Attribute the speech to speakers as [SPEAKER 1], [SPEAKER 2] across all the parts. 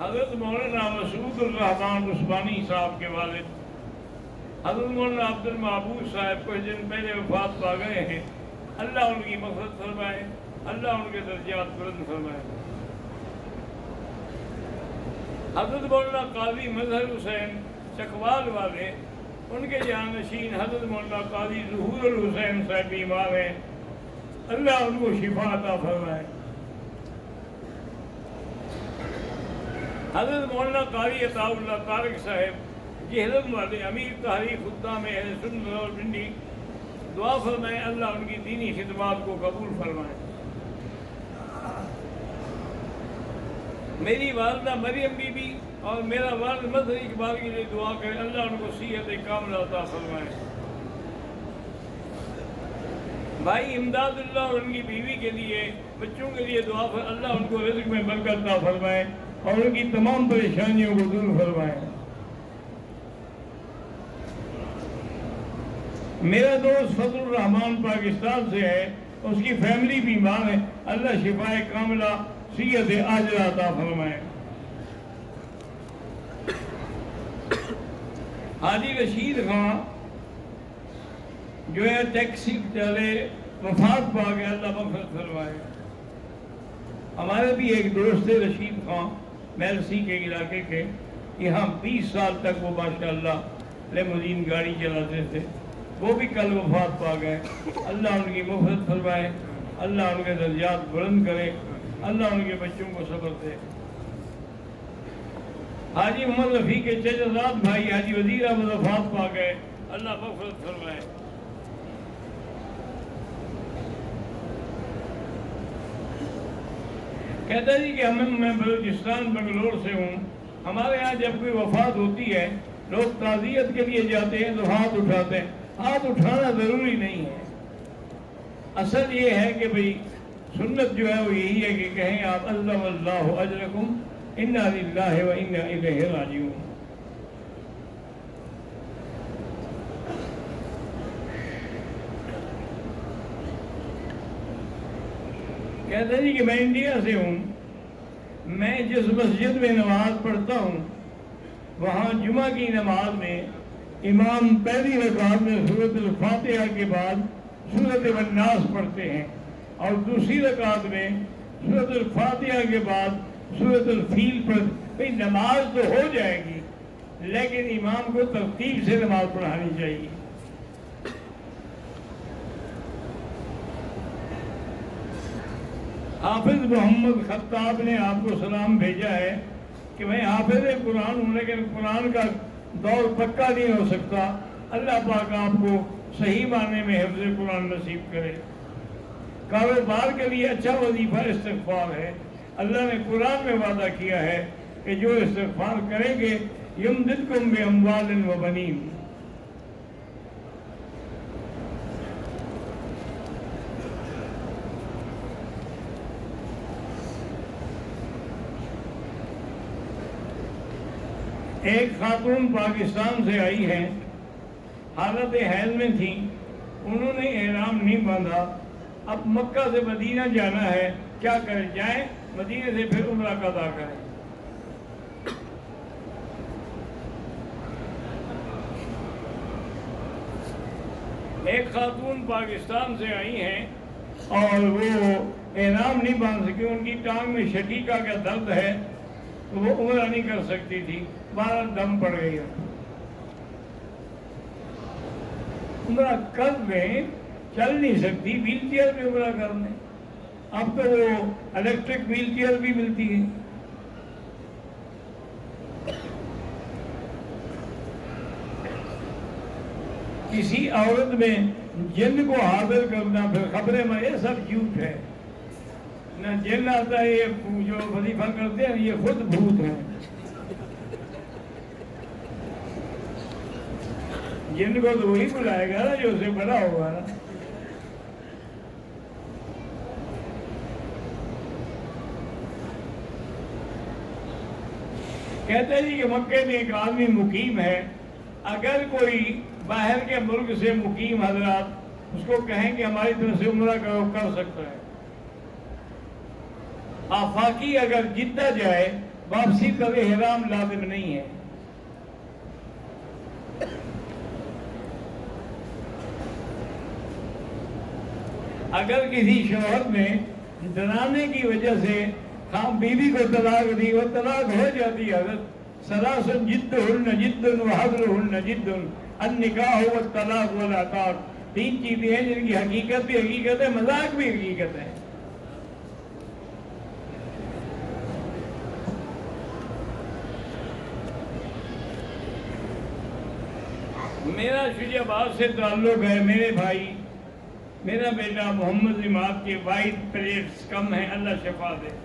[SPEAKER 1] حضرت مولانا مسعود الرحمان عثمانی صاحب کے والد حضرت مولانا عبد المحبوب صاحب کچھ دن پہلے وفات پا گئے ہیں. اللہ ان کی مغفرت فرمائے, اللہ ان کے درجات بلند فرمائے. حضرت مولانا قاضی مظہر حسین چکوال والے, ان کے جانشین حضرت مولانا قاضی ظہور الحسین صاحب بیمار ہیں, اللہ ان کو شفا عطا فرمائے. حضرت مولانا قاری عطا اللہ طارق صاحب جہلم والے امیر تحریک خدام اہل سنت اور پنڈی, دعا فرمائیں اللہ ان کی دینی خدمات کو قبول فرمائے. میری والدہ مریم بی بی اور میرا والد مظہر اقبال کے لیے دعا کریں, اللہ ان کو صحت کاملہ عطا فرمائے. بھائی امداد اللہ اور ان کی بیوی کے لیے, بچوں کے لیے دعا فرمائیں, اللہ ان کو رزق میں برکت عطا فرمائے اور ان کی تمام پریشانیوں کو دور فرمائے. میرا دوست فضل الرحمان پاکستان سے ہے, اس کی فیملی بیمار ہے, اللہ شفائے کاملہ صحت عاجلہ عطا فرمائے. حاجی رشید خان جو ہے ٹیکسی چلے وفات پا گیا, اللہ مغفرت فرمائے. ہمارے بھی ایک دوست ہے رشید خان میلسی کے علاقے کے, یہاں 20 سال تک وہ ماشاءاللہ لیموزین گاڑی چلاتے تھے, وہ بھی کل وفات پا گئے. اللہ ان کی مغفرت فرمائے, اللہ ان کے درجات بلند کرے, اللہ ان کے بچوں کو صبر دے. حاجی محمد رفیع کے چچزاد بھائی حاجی وزیر احمد وفات پا گئے, اللہ مغفرت فرمائے. کہتا جی کہ میں بلوچستان بنگلور سے ہوں, ہمارے یہاں جب کوئی وفات ہوتی ہے لوگ تعزیت کے لیے جاتے ہیں تو ہاتھ اٹھاتے ہیں. ہاتھ اٹھانا ضروری نہیں ہے, اصل یہ ہے کہ بھئی سنت جو ہے وہ یہی ہے کہ کہیں آپ عظم اللہ اجرکم انا للہ و انا الیہ راجعون. کہتے ہیں کہ میں انڈیا سے ہوں, میں جس مسجد میں نماز پڑھتا ہوں وہاں جمعہ کی نماز میں امام پہلی رکعت میں سورۃ الفاتحہ کے بعد سورۃ الناس پڑھتے ہیں اور دوسری رکعت میں سورۃ الفاتحہ کے بعد سورۃ الفیل پڑھتے. نماز تو ہو جائے گی لیکن امام کو ترتیب سے نماز پڑھانی چاہیے. حافظ محمد خطاب نے آپ کو سلام بھیجا ہے کہ میں حافظ قرآن ہوں لیکن قرآن کا دور پکا نہیں ہو سکتا. اللہ پاک آپ کو صحیح معنی میں حفظ قرآن نصیب کرے. کاروبار کے لیے اچھا وظیفہ استغفار ہے. اللہ نے قرآن میں وعدہ کیا ہے کہ جو استغفار کریں گے یمددکم باموال و بنین. ایک خاتون پاکستان سے آئی ہیں, حالت حیض میں تھیں, انہوں نے احرام نہیں باندھا, اب مکہ سے مدینہ جانا ہے, کیا کریں؟ جائیں مدینہ سے پھر عمرہ قضا کریں. ایک خاتون پاکستان سے آئی ہیں اور وہ احرام نہیں باندھ سکی, ان کی ٹانگ میں شقیقہ کا درد ہے تو وہ عمرہ نہیں کر سکتی تھی, 12 دم پڑ گئی. عمرہ کر لیں, چل نہیں سکتی, ویل چیئر پہ عمرہ کر لیں. اب تو وہ الیکٹرک ویل چیئر بھی ملتی ہے. کسی عورت میں جن کو حاضر کرنا پھر خبریں میں یہ سب جھوٹ ہے. نہ جن آتا ہے, یہ جو وظیفہ کرتے ہیں یہ خود بھوت ہیں. جن کو تو وہی بلائے گا نا جو اسے بڑا ہوگا نا. کہتے ہیں کہ مکے میں ایک آدمی مقیم ہے, اگر کوئی باہر کے ملک سے مقیم حضرات اس کو کہیں کہ ہماری طرف سے عمرہ کرو, کر سکتا ہے. آفاقی اگر جدہ جائے واپسی پر احرام لازم نہیں ہے۔ اگر کسی شوہر نے ڈرانے کی وجہ سے بیوی کو طلاق دی، وہ طلاق ہو جاتی ہے حضرت۔ ثلاث جدہن جد وحضرہن جد، النکاح والطلاق والعتاق، تین چیزیں ہیں جن کی حقیقت بھی حقیقت ہے، مذاق بھی حقیقت ہے۔ میرا شجاع آباد سے تعلق ہے، میرے بھائی، میرا بیٹا محمد نماد کے وائٹ پلیٹس کم ہیں، اللہ شفا دے۔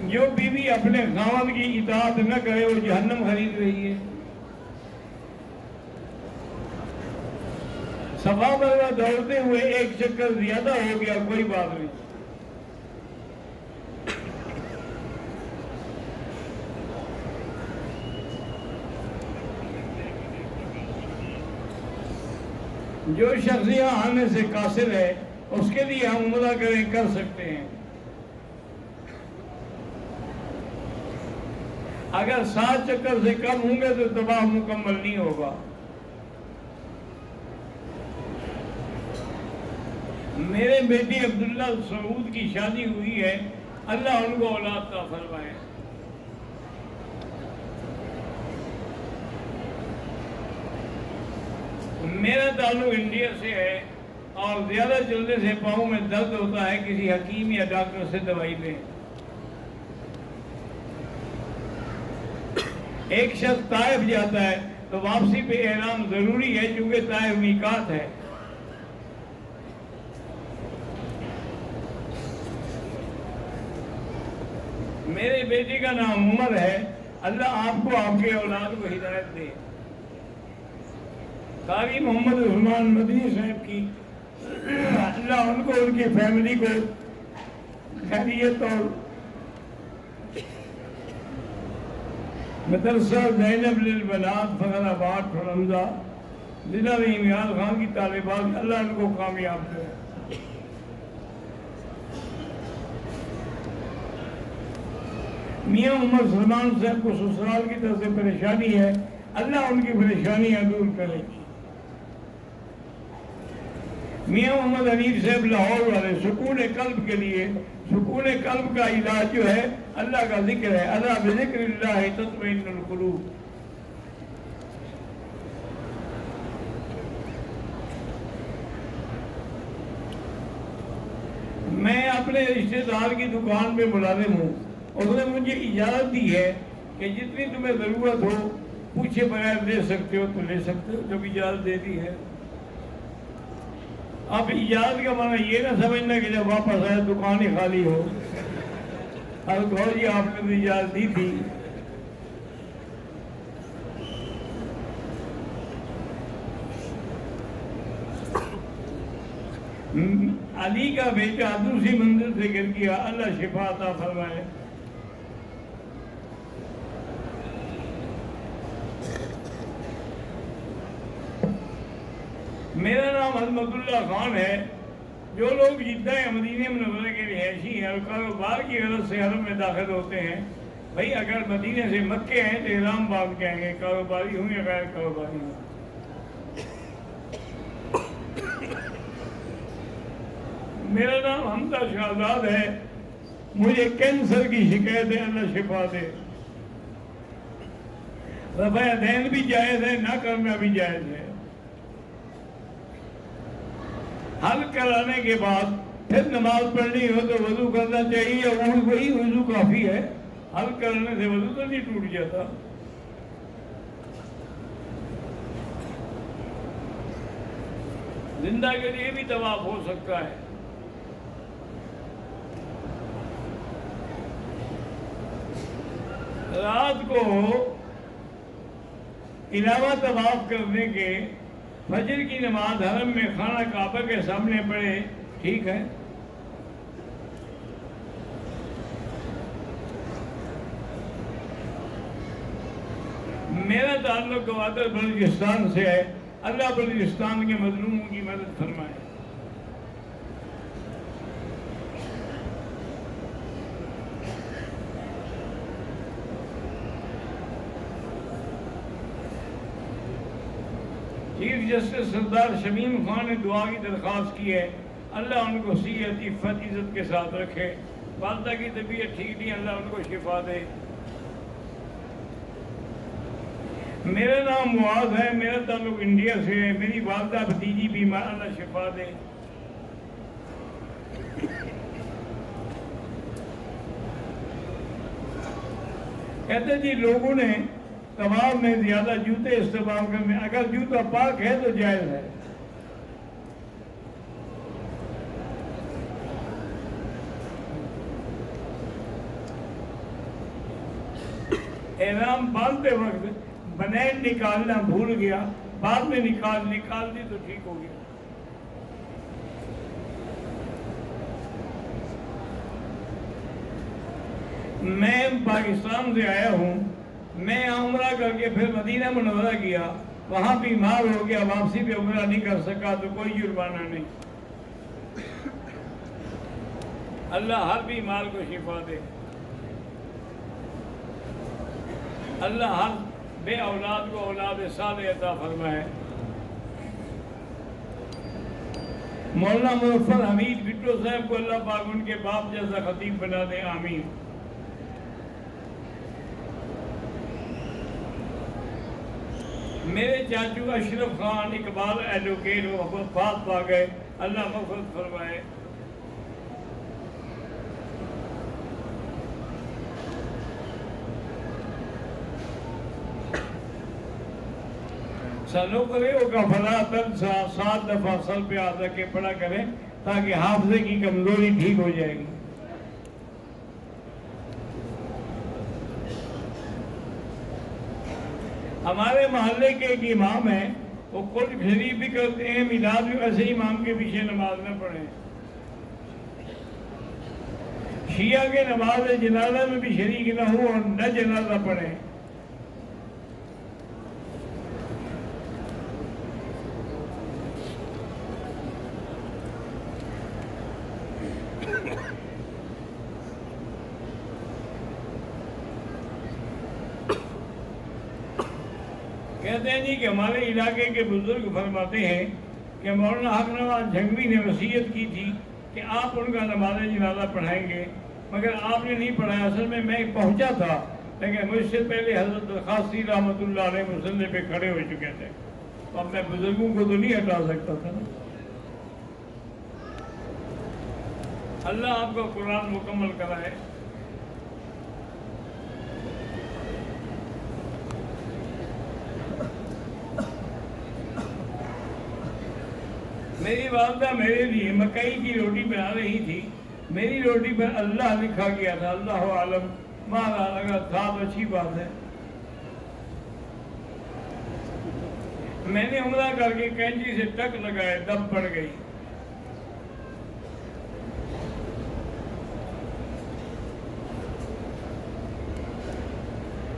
[SPEAKER 1] جو بیوی اپنے خاوند کی اطاعت نہ کرے وہ جہنم خرید رہی ہے۔ صفا مروا دوڑتے ہوئے ایک چکر زیادہ ہو گیا، کوئی بات نہیں، جو شخص یہاں آنے سے قاصر ہے اس کے لیے ہم عمرہ کر سکتے ہیں۔ اگر 7 چکر سے کم ہوں گے تو طواف مکمل نہیں ہوگا۔ میرے بیٹی عبداللہ سعود کی شادی ہوئی ہے، اللہ ان کو اولاد عطا فرمائے۔ میرا تعلق انڈیا سے ہے اور زیادہ چلنے سے پاؤں میں درد ہوتا ہے، کسی حکیم یا ڈاکٹر سے دوائی لیں۔ ایک شخص طائف جاتا ہے تو واپسی پہ احرام ضروری ہے کیونکہ طائف میقات ہے۔ میرے بیٹے کا نام عمر ہے، اللہ آپ کو آپ کے اولاد کو ہدایت دے۔ قاری محمد عثمان مدنی صاحب کی اللہ ان کو ان کی فیملی کو خیریت اور مدرسہ زینب للبنات فخر آباد فرمزہ ضلع امیاد خان کی طالبات، اللہ ان کو کامیاب کرے۔ میاں محمد سلمان صاحب کو سسرال کی طرف سے پریشانی ہے، اللہ ان کی پریشانیاں دور کرے۔ میاں محمد حنیف صاحب لاہور والے سکون قلب کے لیے، سکون قلب کا علاج جو ہے اللہ کا ذکر ہے، الا بذکر اللہ تطمئن القلوب۔ میں اپنے رشتہ دار کی دکان پہ ملازم ہوں، اس نے مجھے اجازت دی ہے کہ جتنی تمہیں ضرورت ہو پوچھے بغیر لے سکتے ہو تو لے سکتے ہو، جب اجازت دے دی ہے۔ اب اجازت کا معنی یہ نہ سمجھنا کہ جب واپس آئے دکان ہی خالی ہو۔ اب کہو جی آپ نے اجازت دی تھی۔ علی کا بیٹا دوسری منزل سے گر گیا، اللہ شفا عطا فرمائے۔ میرا نام عظمت اللہ خان ہے۔ جو لوگ جدہ یا مدینہ منورہ کے رہائشی ہیں اور کاروبار کی غرض سے حرم میں داخل ہوتے ہیں، بھائی اگر مدینہ سے مکے ہیں تو احرام باندھ کے آئیں گے، کاروباری ہوں یا غیر کاروباری ہوں۔ میرا نام حمزہ شہزاد ہے، مجھے کینسر کی شکایت ہے، اللہ شفا دے۔ رفع دین بھی جائز ہے، نہ کرنا بھی جائز ہے۔ حل کرانے کے بعد پھر نماز پڑھنی ہو تو وضو کرنا چاہیے، اور وہی وضو کافی ہے، حل کرنے سے وضو تو نہیں ٹوٹ جاتا۔ زندہ کے لیے بھی طواف ہو سکتا ہے۔ رات کو علاوہ طواف کرنے کے فجر کی نماز حرم میں خانہ کعبہ کے سامنے پڑھے، ٹھیک ہے۔ میرا تعلق گوادر بلوچستان سے ہے، اللہ بلوچستان کے مظلوموں کی مدد فرمائے۔ چیف جسٹس سردار شمیم خان نے دعا کی درخواست کی ہے، اللہ ان کو صحت عفت عزت کے ساتھ رکھے، والدہ کی طبیعت ٹھیک نہیں، اللہ ان کو شفا دے۔ میرا نام معاذ ہے، میرا تعلق انڈیا سے ہے، میری والدہ بھتیجی بیمار، اللہ شفا دے۔ کہتے جی لوگوں نے طواف میں زیادہ جوتے استعمال کرنے، اگر جوتا پاک ہے تو جائز ہے۔ احرام باندھتے وقت بنین نکالنا بھول گیا، بعد میں نکال دی تو ٹھیک ہو گیا۔ میں پاکستان سے آیا ہوں، میں عمرہ کر کے پھر مدینہ منورہ گیا، وہاں بیمار ہو گیا، واپسی پہ عمرہ نہیں کر سکا تو کوئی جرمانہ نہیں۔ اللہ ہر بیمار کو شفا دے، اللہ ہر بے اولاد کو اولاد صالح عطا فرمائے۔ مولانا مظفر حمید بٹو صاحب کو اللہ پاک ان کے باپ جیسا خطیب بنا دے، آمین۔ میرے چاچو اشرف خان اقبال ایڈوکیٹ وفات پا گئے، اللہ مغفرت فرمائے۔ سالوں کرے وہ کفلا تن 7 دفعہ سل پہ آدھا کے پڑھا کریں تاکہ حافظے کی کمزوری ٹھیک ہو جائے گی۔ ہمارے محلے کے ایک امام ہیں، وہ قرآن شریف بھی کرتے ہیں، میلاد بھی، ایسے امام کے پیچھے نماز نہ پڑھیں۔ شیعہ کے نماز جنازہ میں بھی شریک نہ ہو اور نہ جنازہ پڑھیں۔ کہتے ہیں جی کہ ہمارے علاقے کے بزرگ فرماتے ہیں کہ مولانا حق نواز جھنگوی نے وصیت کی تھی کہ آپ ان کا نماز جنازہ پڑھائیں گے، مگر آپ نے نہیں پڑھایا۔ اصل میں پہنچا تھا، لیکن مجھ سے پہلے حضرت درخواستی رحمۃ اللہ علیہ مصلی پہ کھڑے ہو چکے تھے، تو اب میں بزرگوں کو تو نہیں ہٹا سکتا تھا نا۔ اللہ آپ کو قرآن مکمل کرائے۔ میری والدہ میرے لیے مکئی کی روٹی بنا رہی تھی، میری روٹی پر اللہ لکھا گیا تھا، اللہ عالم، مارا اگر تھا تو اچھی بات ہے۔ میں نے عمرہ کر کے کینچی سے ٹک لگائے، دم پڑ گئی۔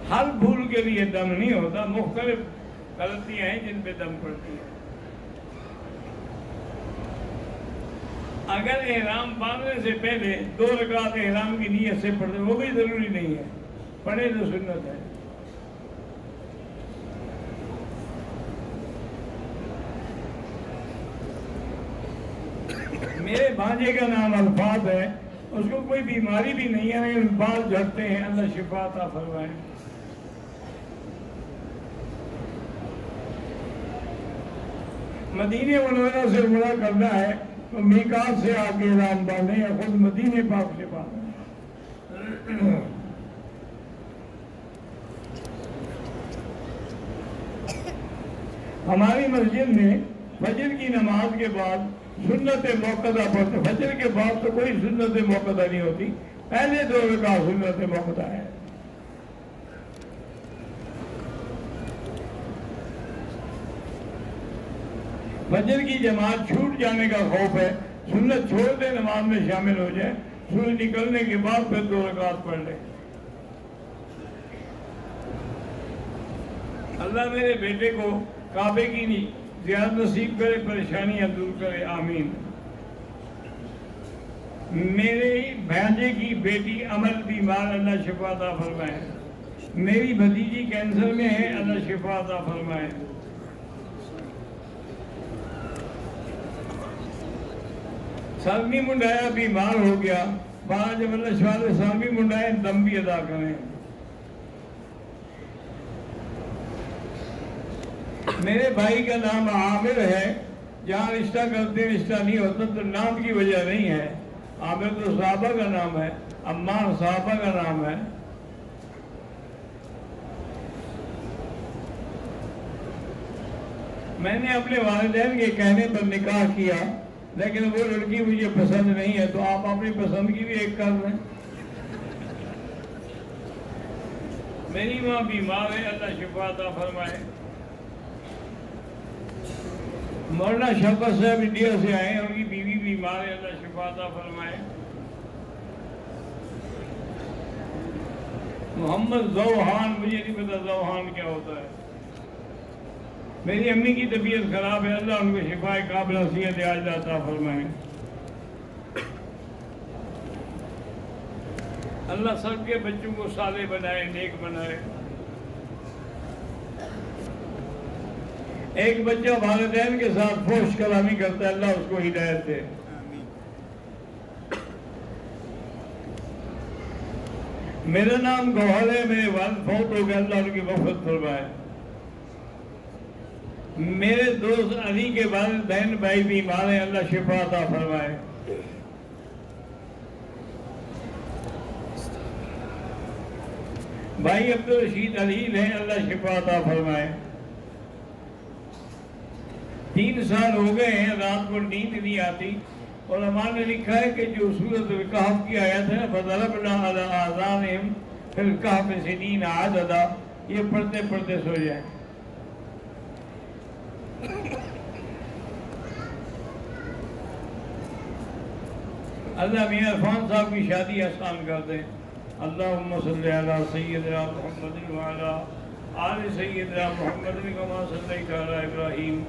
[SPEAKER 1] ہر بھول کے لیے دم نہیں ہوتا، مختلف غلطیاں ہیں جن پہ دم پڑتی ہے۔ اگر احرام باندھنے سے پہلے 2 رکعت احرام کی نیت سے پڑھتے، وہ بھی ضروری نہیں ہے، پڑھے تو سنت ہے۔ میرے بھانجے کا نام الفاظ ہے، اس کو کوئی بیماری بھی نہیں ہے لیکن بال جھڑتے ہیں، اللہ شفا عطا فرمائے۔ مدینہ منورہ سے عمرہ کرنا ہے تو میقات سے آگے احرام باندھیں یا خود مدینہ پاک سے باندھیں۔ ہماری مسجد میں فجر کی نماز کے بعد سنت موقدہ پڑھتے، فجر کے بعد تو کوئی سنت موقدہ نہیں ہوتی، پہلے 2 رکعت سنت موقدہ ہے۔ فجر کی جماعت چھوٹ جانے کا خوف ہے، سنت چھوڑ دے، نماز میں شامل ہو جائے، سورج نکلنے کے بعد پھر 2 رکعت پڑھ لے۔ اللہ میرے بیٹے کو کعبے کی زیارت نصیب کرے، پریشانیاں دور کرے، آمین۔ میرے بھانجے کی بیٹی عمل بیمار، اللہ شفا عطا فرمائے۔ میری بھتیجی کینسر میں ہے، اللہ شفا عطا فرمائے۔ سالمی منڈایا بیمار ہو گیا، وہاں جب اللہ شفا دے سالمی منڈائے دم بھی ادا کریں۔ میرے بھائی کا نام عامر ہے، جہاں رشتہ کرتے رشتہ نہیں ہوتا تو نام کی وجہ نہیں ہے۔ عامر تو صحابہ کا نام ہے، عمار صحابہ کا نام ہے۔ میں نے اپنے والدین کے کہنے پر نکاح کیا، لیکن وہ لڑکی مجھے پسند نہیں ہے، تو آپ اپنی پسند کی بھی ایک کر لیں۔ میری ماں بیمار ہے، اللہ شفا عطا فرمائے۔ مولانا شفقت صاحب انڈیا سے آئے ہیں، ان کی بیوی بیمار ہے، اللہ شفا عطا فرمائے۔ محمد ذوحان، مجھے نہیں پتا ذوحان کیا ہوتا ہے۔ میری امی کی طبیعت خراب ہے، اللہ ان کو شفا کاملہ صحت عاجلہ عطا فرمائے۔ اللہ سب کے بچوں کو صالح بنائے، نیک بنائے۔ ایک بچہ والدین کے ساتھ فحش کلامی کرتا ہے، اللہ اس کو ہدایت دے۔ میرا نام گوہر ہے، میرے والد فوت ہو گئے، اللہ ان کی مغفرت فرمائے۔ میرے دوست علی کے والد بہن بھائی بیمار ہیں، اللہ شفا عطا فرمائے۔ بھائی عبدالرشید علیل ہیں، اللہ شفا عطا فرمائے۔ 3 سال ہو گئے ہیں رات کو نیند نہیں آتی، اور علماء نے لکھا ہے کہ جو سورۃ الکہف کی آیت ہے فَضَرَبْنَا عَلَىٰ آذَانِهِمْ فِي الْكَهْفِ سِنِينَ عَدَدًا، یہ پڑھتے پڑھتے سو جائیں۔ اللہ میاں عرفان صاحب کی شادی آسان کر دیں۔ اللہم صلی علی سیدنا محمد وعلی آل سیدنا محمد کما صلیت علی ابراہیم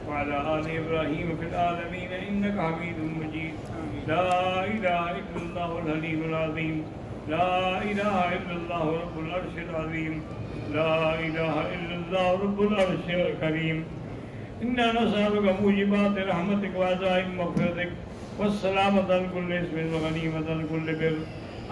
[SPEAKER 1] وعلی آل ابراہیم فی العالمین انک حمید مجید۔ لا الہ الا اللہ الحلیم العظیم، لا الہ الا اللہ رب العرش العظیم، لا الہ الا اللہ رب العرش الکریم۔ انا نسألک موجبات رحمتک وعزائم مغفرتک والسلامة عن كل اسم وغنيمة عن كل بر۔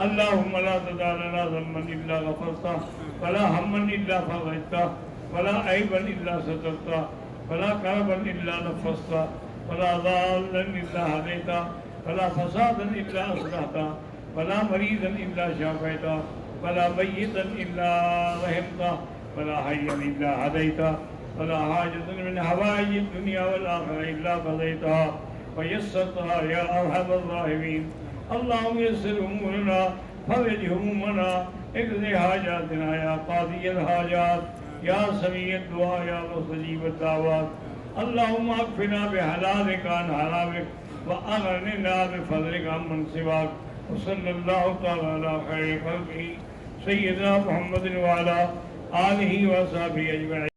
[SPEAKER 1] اللهم لا تدع لنا ذنبا الا غفرته، ولا هما الا فرجته، ولا عيبا الا سترته، ولا كربا الا نفسته، ولا ضالا الا هديته، ولا فسادا الا اصلحته، ولا مريضا الا شافيته، ولا ميتا الا رحمته، ولا حيا الا هديته، ولا حاجة من حوائج الدنيا والآخرة الا قضيتها ويسرتها يا ارحم الراحمين۔ اللهم يسر امورنا فرج همومنا اقض حاجاتنا يا قاضي الحاجات يا سميع الدعاء يا مستجيب الدعوات۔ اللهم اكفنا بحلالك عن حرامك واغننا بفضلك عمن سواك، وصلى الله تعالى على خير خلقه سيدنا محمد وعلى آله وصحبه اجمعين۔